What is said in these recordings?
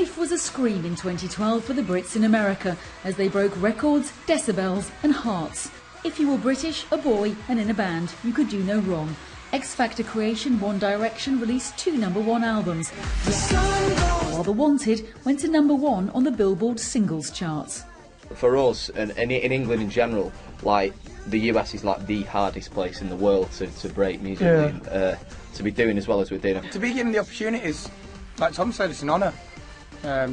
Life was a scream in 2012 for the Brits in America as they broke records, decibels and hearts. If you were British, a boy and in a band, you could do no wrong. X Factor creation One Direction released 2 #1 albums, while The Wanted went to #1 on the Billboard singles charts. For us, and in England in general, like the US is like the hardest place in the world to break musically, to be doing as well as we're doing. To be given the opportunities, like Tom said, it's an honour.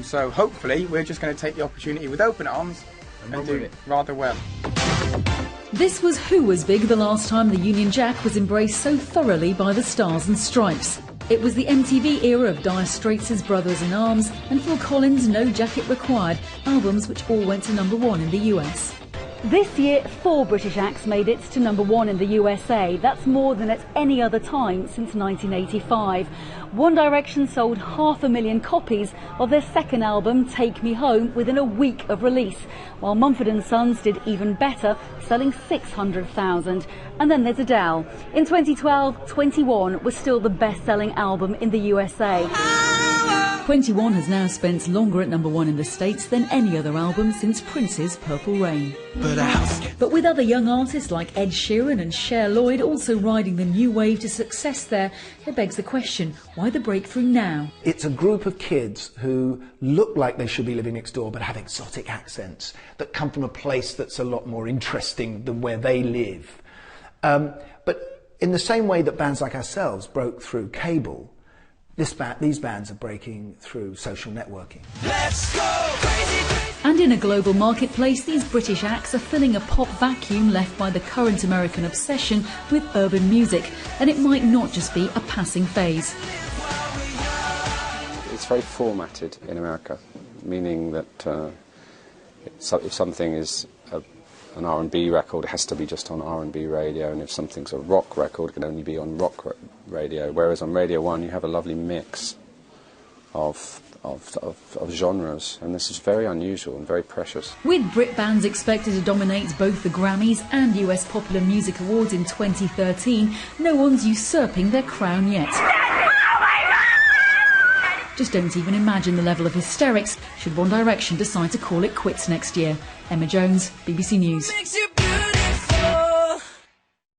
So hopefully we're just going to take the opportunity with open arms and do it rather well. This was who was big the last time the Union Jack was embraced so thoroughly by the Stars and Stripes. It was the MTV era of Dire Straits' Brothers in Arms and Phil Collins' No Jacket Required, albums which all went to #1 in the US. This year, 4 British acts made it to #1 in the USA. That's more than at any other time since 1985. One Direction sold 500,000 copies of their second album, Take Me Home, within a week of release, while Mumford & Sons did even better, selling 600,000. And then there's Adele. In 2012, 21 was still the best-selling album in the USA. 21 has now spent longer at #1 in the States than any other album since Prince's Purple Rain. But with other young artists like Ed Sheeran and Cher Lloyd also riding the new wave to success there, it begs the question, why the breakthrough now? It's a group of kids who look like they should be living next door but have exotic accents that come from a place that's a lot more interesting than where they live. But in the same way that bands like ourselves broke through cable, these bands are breaking through social networking. Let's go crazy, crazy. And in a global marketplace, these British acts are filling a pop vacuum left by the current American obsession with urban music, and it might not just be a passing phase. It's very formatted in America, meaning that if something is an R&B record, it has to be just on R&B radio, and if something's a rock record, it can only be on rock radio, whereas on Radio 1 you have a lovely mix of genres, and this is very unusual and very precious. With Brit bands expected to dominate both the Grammys and US Popular Music Awards in 2013, no one's usurping their crown yet. Just don't even imagine the level of hysterics should One Direction decide to call it quits next year. Emma Jones, BBC News.